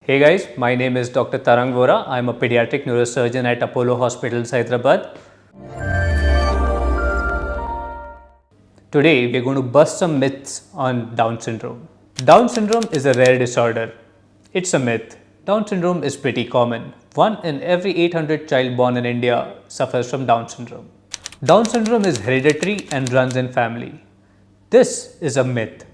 Hey guys, my name is Dr. Tarang K Vora. I'm a Paediatric Neurosurgeon at Apollo Hospitals, Hyderabad. Today, we're going to bust some myths on Down syndrome. Down syndrome is a rare disorder. It's a myth. Down syndrome is pretty common. 1 in every 800 child born in India suffers from Down syndrome. Down syndrome is hereditary and runs in family. This is a myth.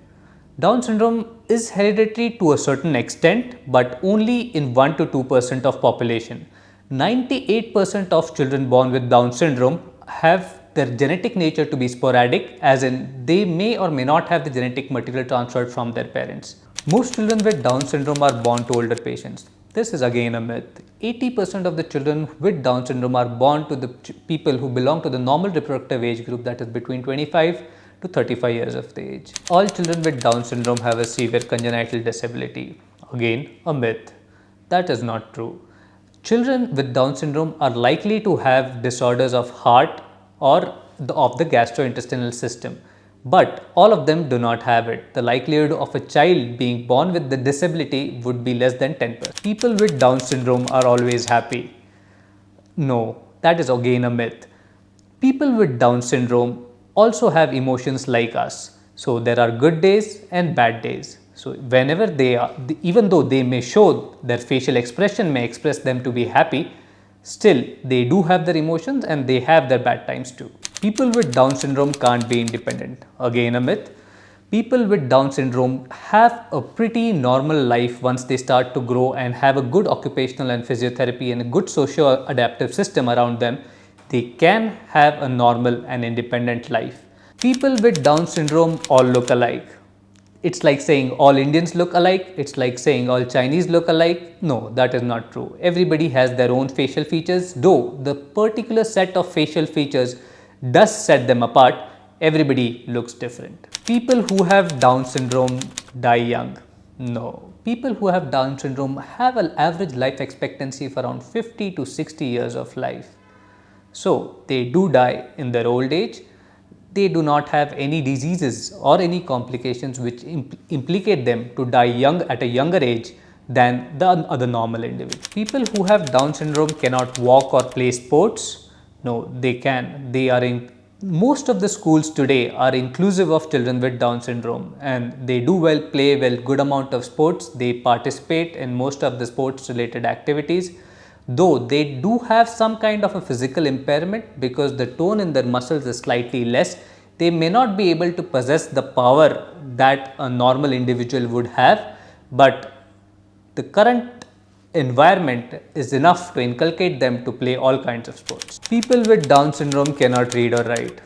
Down syndrome is hereditary to a certain extent, but only in 1 to 2% of population. 98% of children born with Down syndrome have their genetic nature to be sporadic, as in they may or may not have the genetic material transferred from their parents. Most children with Down syndrome are born to older patients. This is again a myth. 80% of the children with Down syndrome are born to the people who belong to the normal reproductive age group, that is between 25 to 35 years of age. All children with Down syndrome have a severe congenital disability. Again, a myth. That is not true. Children with Down syndrome are likely to have disorders of heart or of the gastrointestinal system, but all of them do not have it. The likelihood of a child being born with the disability would be less than 10%. People with Down syndrome are always happy. No, that is again a myth. People with Down syndrome also have emotions like us. So there are good days and bad days. So whenever they are, even though they may show their facial expression may express them to be happy, still they do have their emotions and they have their bad times too. People with Down syndrome can't be independent. Again a myth. People with Down syndrome have a pretty normal life once they start to grow and have a good occupational and physiotherapy and a good socio-adaptive system around them. They can have a normal and independent life. People with Down syndrome all look alike. It's like saying all Indians look alike. It's like saying all Chinese look alike. No, that is not true. Everybody has their own facial features, though the particular set of facial features does set them apart. Everybody looks different. People who have Down syndrome die young. No. People who have Down syndrome have an average life expectancy of around 50 to 60 years of life. So they do die in their old age. They do not have any diseases or any complications which implicate them to die young at a younger age than the other normal individuals. People who have Down syndrome cannot walk or play sports. No, they can. Most of the schools today are inclusive of children with Down syndrome, and they do play good amount of sports. They participate in most of the sports related activities. Though they do have some kind of a physical impairment because the tone in their muscles is slightly less, they may not be able to possess the power that a normal individual would have, but the current environment is enough to inculcate them to play all kinds of sports. People with Down syndrome cannot read or write.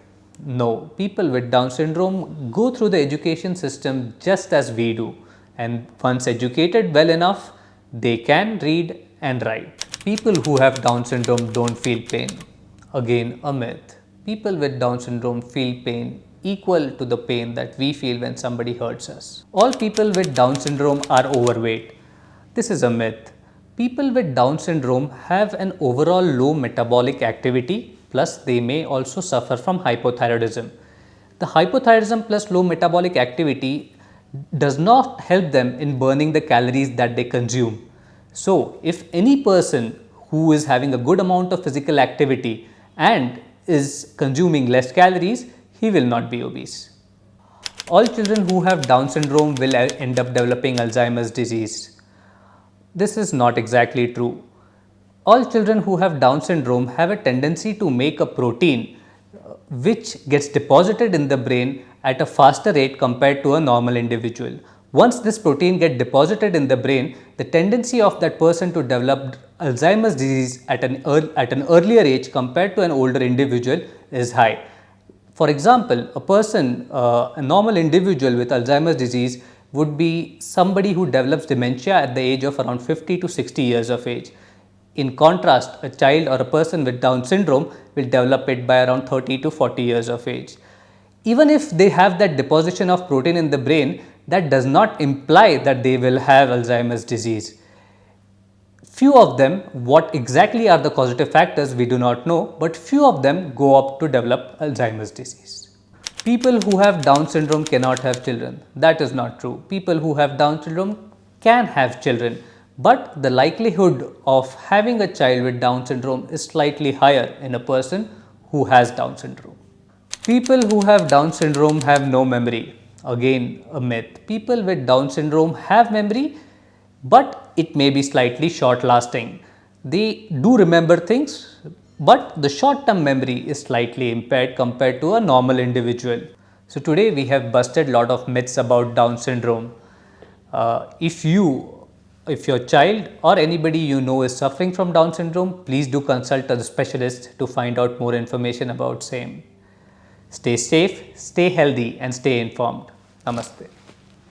No, people with Down syndrome go through the education system just as we do, and once educated well enough, they can read and write. People who have Down syndrome don't feel pain. Again, a myth. People with Down syndrome feel pain equal to the pain that we feel when somebody hurts us. All people with Down syndrome are overweight. This is a myth. People with Down syndrome have an overall low metabolic activity, plus they may also suffer from hypothyroidism. The hypothyroidism plus low metabolic activity does not help them in burning the calories that they consume. So, if any person who is having a good amount of physical activity and is consuming less calories, he will not be obese. All children who have Down syndrome will end up developing Alzheimer's disease. This is not exactly true. All children who have Down syndrome have a tendency to make a protein which gets deposited in the brain at a faster rate compared to a normal individual. Once this protein gets deposited in the brain, the tendency of that person to develop Alzheimer's disease at an earlier age compared to an older individual is high. For example, a normal individual with Alzheimer's disease would be somebody who develops dementia at the age of around 50 to 60 years of age. In contrast, a child or a person with Down syndrome will develop it by around 30 to 40 years of age. Even if they have that deposition of protein in the brain, that does not imply that they will have Alzheimer's disease. Few of them, what exactly are the causative factors we do not know, but few of them go up to develop Alzheimer's disease. People who have Down syndrome cannot have children. That is not true. People who have Down syndrome can have children, but the likelihood of having a child with Down syndrome is slightly higher in a person who has Down syndrome. People who have Down syndrome have no memory. Again, a myth. People with Down syndrome have memory, but it may be slightly short lasting. They do remember things, but the short term memory is slightly impaired compared to a normal individual. So today we have busted a lot of myths about Down syndrome. If your child or anybody you know is suffering from Down syndrome, please do consult a specialist to find out more information about same. Stay safe, stay healthy and stay informed. Namaste.